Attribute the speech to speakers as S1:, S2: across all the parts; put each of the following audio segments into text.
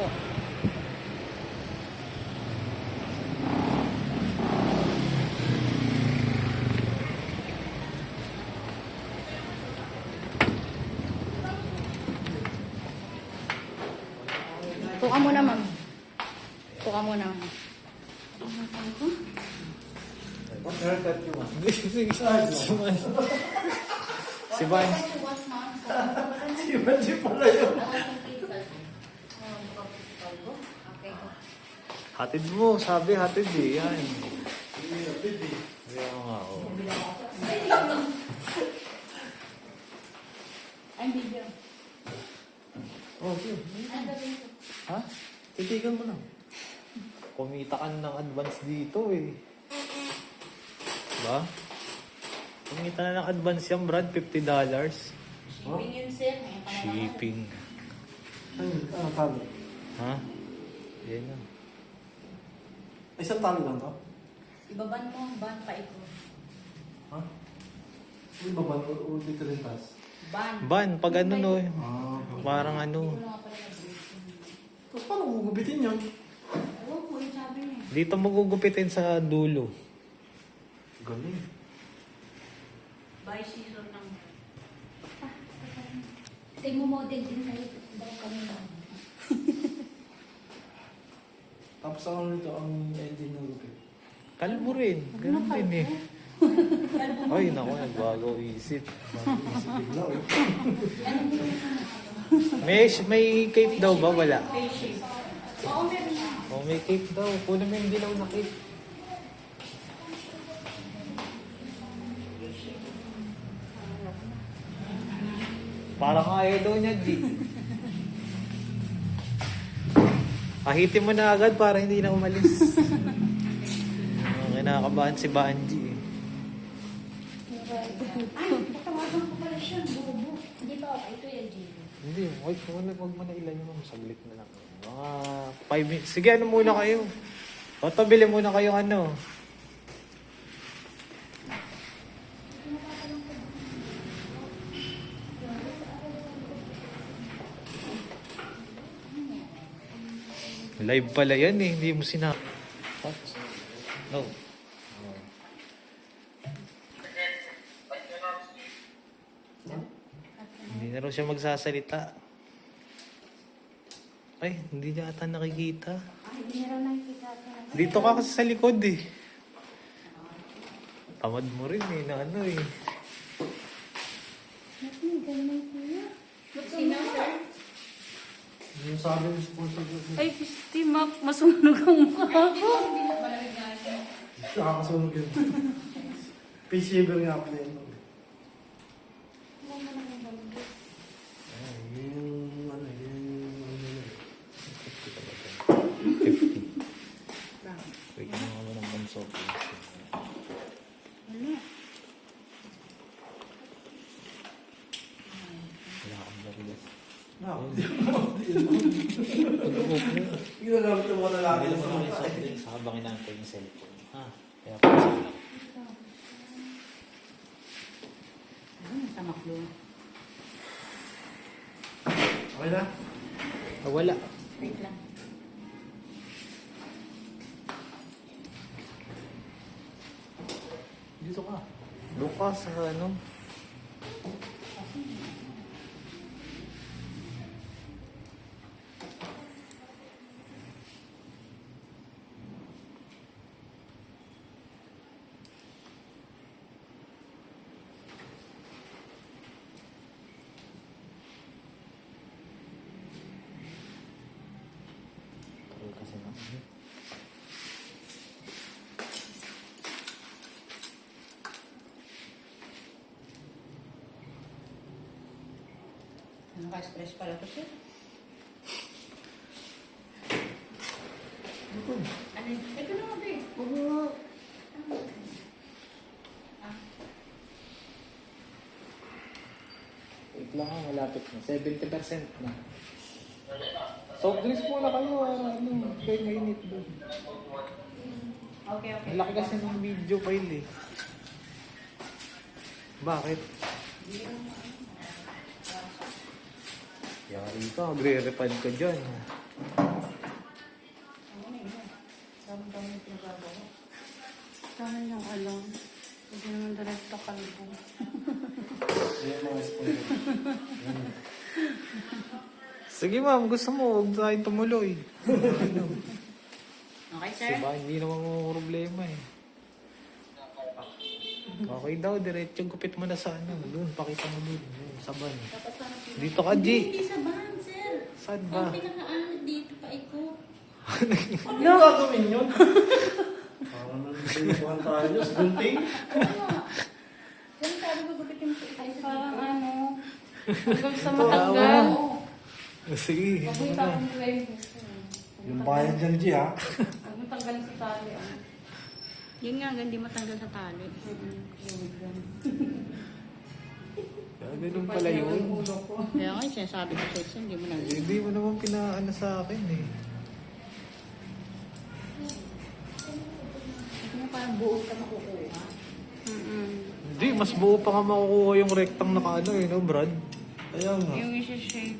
S1: po. Tuka muna, ma'am. Tuka muna, ma'am.
S2: Si Van. Si Van pala yun. Hatid mo, sabi hatid eh. Yan. Hatid eh. Kaya nga, oh.
S1: Ang video.
S2: Oh, okay. Ha? Titigan mo na. Kumita ka ng advance dito eh. Diba? Kumita na ng advance yung brand, $50.
S1: Shipping yun, sir.
S2: Shipping.
S3: Ano tali?
S2: Ha? Yan na.
S3: Isang tali lang to?
S1: Ibaban mo ang ban pa ito.
S3: Ha? Hindi ba ba? O dito rin tas?
S1: Ban.
S2: Ban, pag ano no,
S3: Okay.
S2: parang ano.
S1: Ito na nga pala nag-break.
S3: So, paano gugubitin yun?
S1: Ewan ko, yung sabi niya.
S2: Dito magugupitin sa dulo.
S3: Galing.
S1: By season ng... Take mo model din sa'yo. Baka kami lang.
S3: Tapos ano nito ang engine ng gupit?
S2: Kalbo rin. Ganun din eh. Ay, naku, nagbago isip.
S3: Bigla oh.
S2: May cape daw ba? Wala.
S1: Face shape. Oo, meron na.
S2: Oh, may cape daw. Kunin mo yung dilaw na cape. Parang ayaw daw niya, G. Kahitin mo na agad para hindi na umalis. Kinakabahan si Banji eh.
S1: Ay, patawagan ko pala siya. Bubo. Hindi pa ako. Ito yung JB.
S2: Hindi, huwag mo na ilan yung saglit na lang. Mga 5 minutes. Sige, ano muna kayo? O, bili muna kayo ano. Live pala yan eh, hindi mo sinabi. No. Hindi na raw siya magsasalita. Ay, hindi niya ata nakikita.
S1: Ay, hindi na nakikita ka.
S2: Dito ka kasi sa likod eh. Tamad mo rin eh, na ano eh.
S1: Sino, sir?
S3: Yung sabi ng sponsor ko.
S1: Ay, Pisti, masunog ang mukha ko.
S3: Nakakasunog yun. Face shaver nga pala yun. Ay, yun ano, yun ano.
S2: 50. Wait, ano nga mo ng banso. Wala akong barilas.
S3: Ginagamit ng mga lalaki
S2: Hindi
S3: na
S2: mo na
S3: sa
S2: soft drinks habang inaantay yung cellphone. Ha? Kaya pa sila.
S1: Sa maklo.
S3: Okay na?
S2: Wala.
S1: Wait lang.
S2: Dito ka. Doon ka sa ano. Kasi na.
S1: Naka-stress pala to siya. Ano yun? Ito na nga, be.
S2: Wait lang ha, malapit na. 70% na. Soft drinks muna kayo. Ano, kayo mainit doon.
S1: Okay, okay.
S2: Malaki kasi ng video file eh. Bakit? Yari ka, magre-refund ka dyan.
S3: mga sponsor.
S2: Sige ma'am, gusto mo, huwag tayong tumuloy.
S1: Okay, sir?
S2: Diba, hindi naman mo problema eh. Okay daw, diretso gupit mo na sa ano. Doon, pakita mo doon. Sa van.
S1: Dapat sana pinag-
S2: Dito ka, G.
S1: Hindi sa van, sir.
S2: Saan
S1: Ang
S2: ba?
S1: pinakaano dito pa ikot.
S3: Ano yung gagawin yun? Parang nagsilubuhan tayo niya sa gunting.
S1: Yan, sabi ko gupit yung isa.
S4: Ay, parang ano, hanggang sa
S2: Ito,
S4: matanggal.
S2: Sige,
S4: Huwag mo
S2: ano na.
S4: itapon ko yung
S3: Yung bayad dyan, G, ha?
S4: Huwag mo tanggalin sa tali. ah.
S1: Yun nga, hindi matanggal sa tali.
S2: Ganun pala yun.
S1: Kaya nga, sinasabi ko sa isa, hindi mo na.
S2: Hindi mo naman pinaano sa akin eh.
S1: Hindi mo parang buo ka makukuha.
S2: Hindi, mas buo pa nga makukuha yung rectang nakaano eh, no Brad?
S3: Kaya nga.
S1: Yung isa-shape.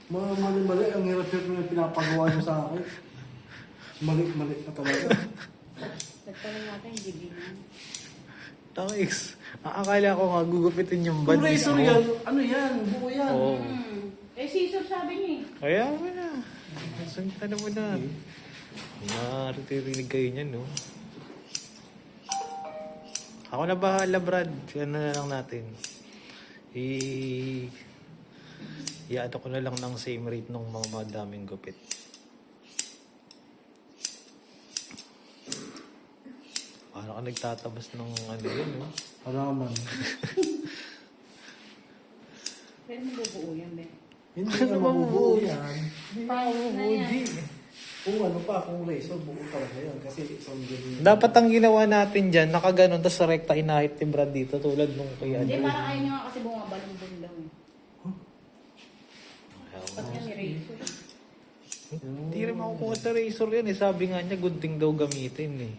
S3: Mga mali-mali, ang hirap-hirap na pinapagawa niyo sa akin. Mali-mali na talaga.
S1: Nagtanong natin, hindi ganyan.
S2: Tangis. Akala ko nga gugupitin yung
S3: Kung
S2: band
S3: razor
S2: mismo.
S3: yan, ano yan, buo yan.
S2: Oo.
S1: Eh, scissor sabi niya eh.
S2: Kaya mo na. Ano mo na. Maririnig kayo niyan, no? Ako na bahala, Brad. Ano na lang natin. I-ano ko na lang ng same rate ng mga madaming gupit. Paano ka nagtatabas ng ano yun, no?
S3: Halaman.
S1: Pero mabubuo yan, be.
S3: Hindi
S2: Ano
S3: na
S2: ba
S3: mabubuo
S2: buo?
S3: yan.
S4: Pangit na yan.
S3: Kung ano pa, kung razor, buo talaga yan. Kasi isang ganyan.
S2: Dapat ang ginawa natin dyan, nakaganon, tapos sa rekta inahit ni Brad dito, tulad nung kay
S1: Hindi,
S2: ano.
S1: parang ayaw niya nga kasi bumabalong lang eh. Ba't yan ni Razor?
S2: Hindi rin makukuha sa razor yan eh. Sabi nga niya, gunting daw gamitin eh.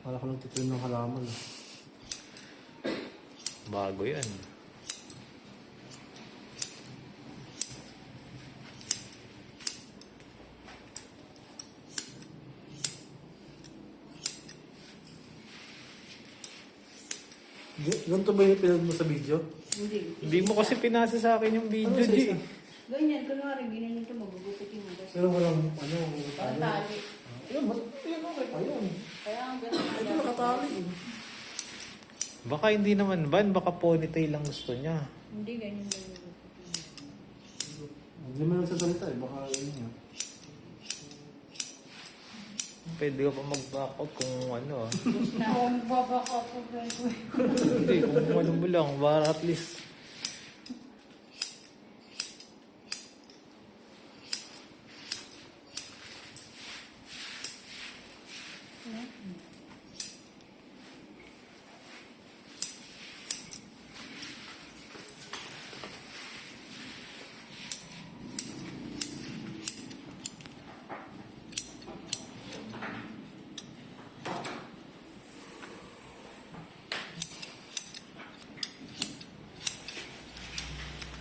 S3: Wala ko nagtitrim ng halaman.
S2: Bago yan.
S3: Ganito ba yung pinag mo sa video?
S1: Hindi.
S2: Hindi mo kasi pinasa sa akin yung video,
S3: Ano,
S2: G.
S1: Ganyan, kunwari, ganyan ito, magugupit yung mga.
S3: Pero walang, ano,
S1: Parang
S3: tali.
S1: tali.
S3: Ayun, ayun, okay pa yun.
S1: Kaya ang ganun.
S3: Ito nakatali.
S2: Baka hindi naman ban, baka ponytail lang gusto niya.
S1: Hindi, ganyan lang.
S3: Hindi mo nagsasalita eh, baka yun nga.
S2: Pwede ka pa mag-back out kung ano ah.
S4: Ako magbabaka po.
S2: Hindi, kung ano mo lang, para at least.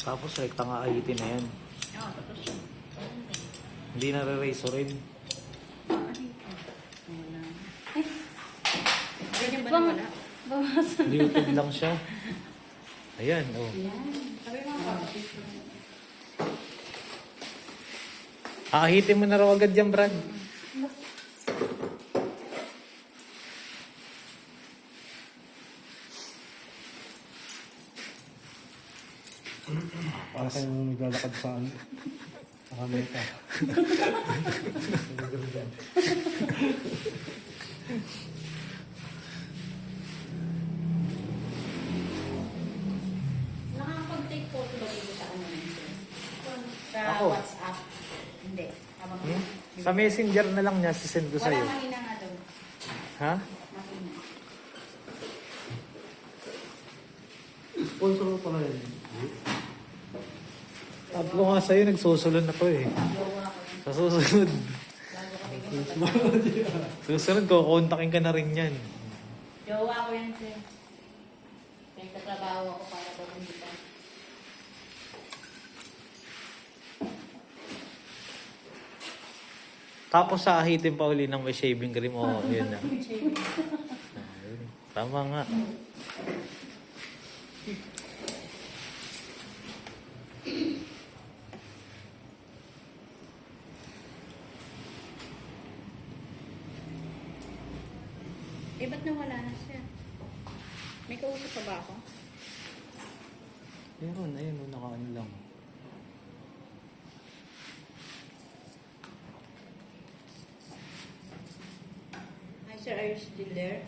S2: Tapos rekta nga ayitin na yan.
S1: Oo, tapos.
S2: Hindi na re-razor rin.
S1: Wala. Ganyan ba na wala?
S4: Bawasan.
S2: Liuted lang siya. Ayan, oh.
S1: Yan. Sabi mo kapatid.
S2: Ahitin mo na raw agad yan, Brad.
S3: Para kayong naglalakad sa ano. Nakameta.
S1: Nakakapag-take photo ba dito sa ano nito? Sa
S2: Ako?
S1: WhatsApp? Hindi. Habang
S2: Sa messenger na lang niya, sisend ko
S1: wala
S2: sa'yo.
S1: mahina nga daw.
S2: Ha?
S1: Mahina.
S3: Sponsor mo pala yun.
S2: Tatlo nga sa'yo, nagsusulod ako eh.
S1: Gawa ko yun.
S2: Sa susunod.
S1: Bago ka tingin.
S2: Susunod ko, kontakin ka na rin yan.
S1: Jowa ko yan, sir. Nagtatrabaho ako para pagunditan.
S2: Tapos sa ahitin pa uli ng may shaving cream. Oo, yun na. Ayun. Tama nga.
S1: Eh, ba't nawala na, sir? May kausap pa ba ako?
S2: Meron, ayun, nakaano lang.
S1: Hi, sir. Are you still there?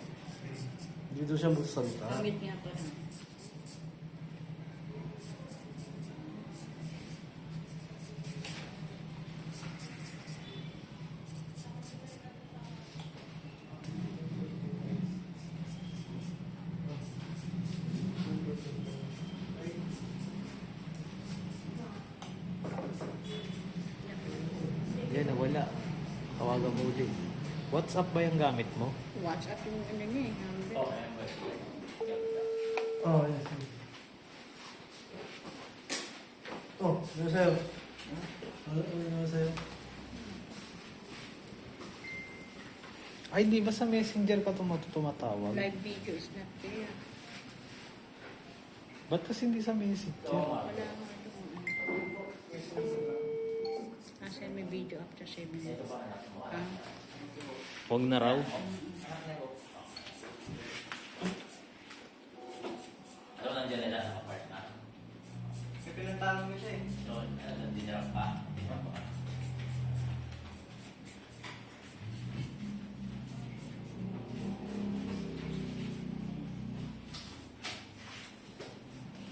S3: Dito siya magsasalita.
S1: Pamit nga pa rin.
S2: Yan, nawala. Tawagan mo ulit. WhatsApp ba yung gamit mo?
S1: WhatsApp yung ano niya eh. Number.
S3: Oh, yes. Oh, ano sa'yo? Ano sa'yo?
S2: Ay, di ba sa messenger ka tumatawag?
S1: Live video is not there.
S2: Ba't kasi hindi sa messenger?
S1: Wala nga doon. Kasi may video after 7 minutes. Ah,
S2: Huwag na raw.
S5: Ano nandiyan nila sa apartment?
S3: May pinuntahan mo siya eh.
S5: Doon, nandiyan pa.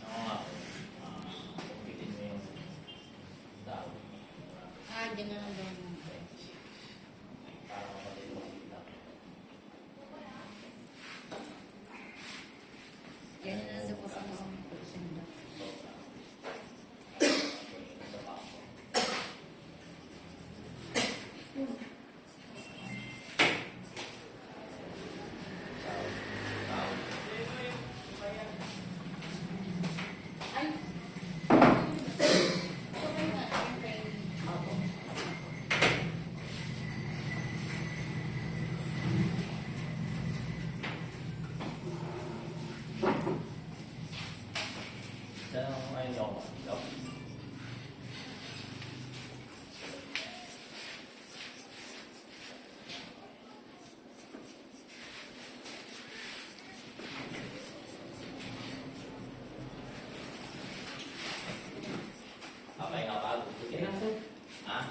S5: Oo nga. Kumpitin mo yung tao.
S1: diyan na lang doon.
S5: Para mapatid mo sila.
S1: Yan na lang po sa mga pagsinda.
S5: Ayun ako. Apa yang apa? Ah?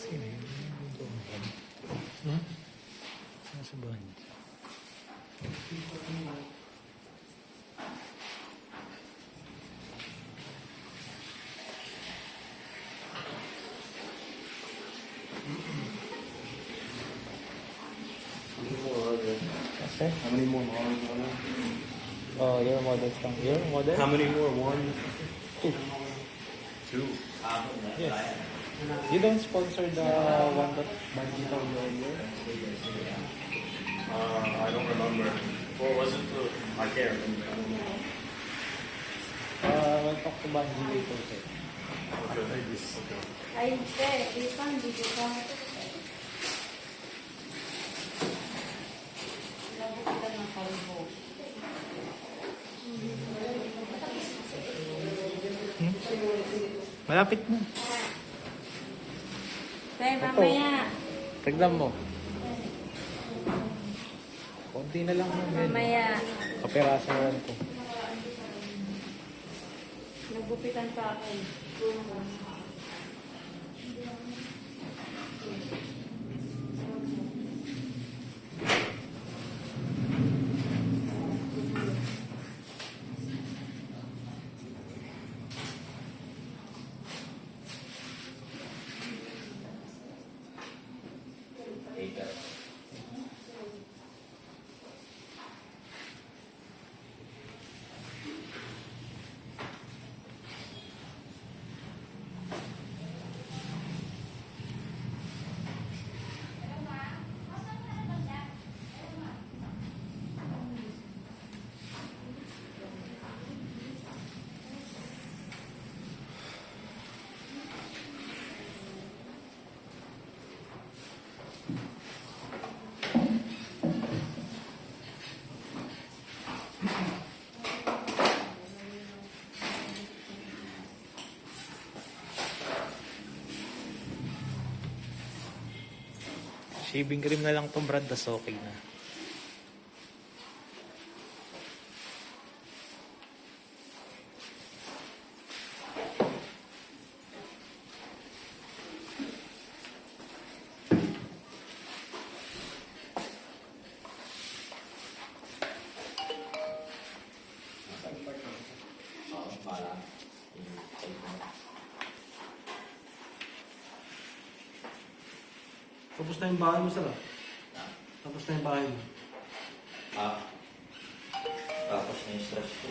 S2: Sino yun? Hmm? Nasa band. Kasi?
S3: How many more models are there?
S2: Oh, your models lang. Your model?
S3: How many more? One?
S2: Two.
S3: Two.
S2: Yes. You don't sponsor the one that Bandita earlier?
S5: Sir.
S2: Talk to Banji later, sir.
S4: Ay, te, isa, hindi ko pa. Labo kita ng kalbo.
S2: Malapit na.
S4: Te, mamaya.
S2: Tignan mo. Konti na lang yung
S4: Mamaya.
S2: kapiraso na lang to.
S4: Nagbupitan pa ako.
S5: Later.
S2: Shaving cream na lang to, Brad. Das okay na.
S5: Para.
S3: Tapos na yung bahay mo, sir. Tapos na yung bahay mo.
S5: Tapos na yung stress ko.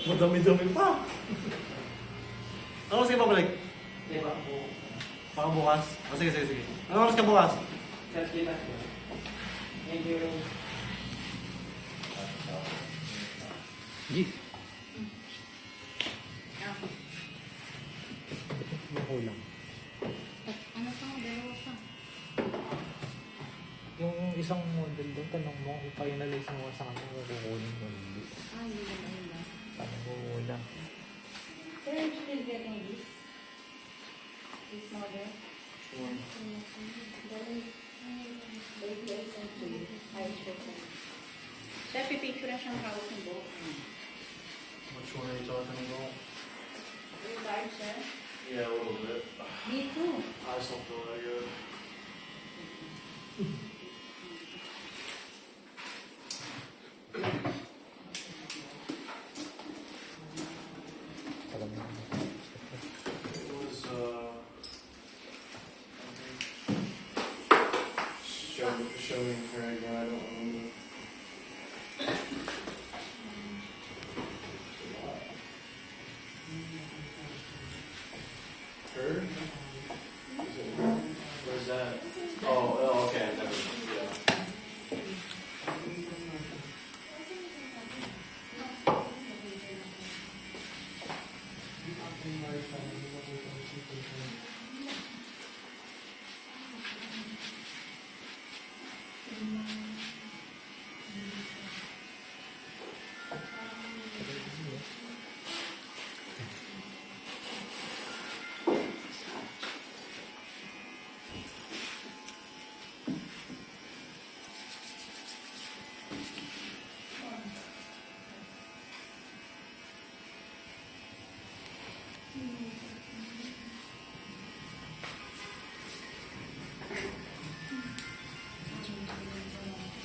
S3: Madami-dami pa. Ano oras ka babalik?
S5: Di ba po?
S3: Baka bukas? Sige, sige, sige. Ano oras ka bukas?
S5: Selfie lang. Thank you.
S2: Gi. Makulang.
S4: Ano pa? Dalawa pa.
S2: Yung isang model doon, tanong mo kung finalize mo sa kanya, kukunin mo hindi.
S4: Ay, hindi na yun lang.
S2: Tanong mo wala.
S4: Sir, are you still getting this? This model?
S1: Baby, I sent to you. I showed them. Sir, pipicture na siyang hawak ng buhok.
S3: Which one are you talking about?
S1: Very large, sir.
S3: Yeah, a little bit.
S1: Me too.
S3: I just don't feel that good.
S2: Alam mo.
S3: It was, show me her again, I don't remember. Her? Where's that? Oh, okay, never mind, yeah.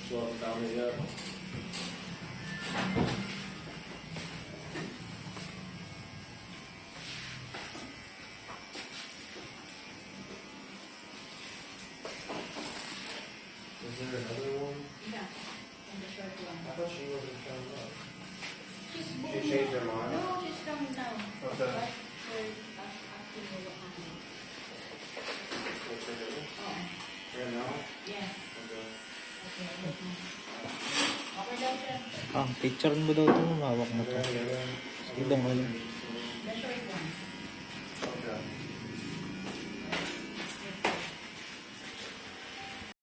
S3: Still haven't found it yet. Is there another one?
S1: Yeah. And the short one.
S3: I thought she wasn't found up.
S1: She's
S3: She
S1: moving
S3: changed
S1: now.
S3: her mind?
S1: No, she's coming down.
S3: Okay.
S1: But we're asking her what happened.
S3: What's her name?
S1: Oh,
S3: Right now?
S1: yeah.
S3: Okay.
S1: Okay, okay daw siya.
S2: Ah, picture mo daw ito. Mawak na to.
S3: Okay, yeah.
S2: Sige, dong, ano.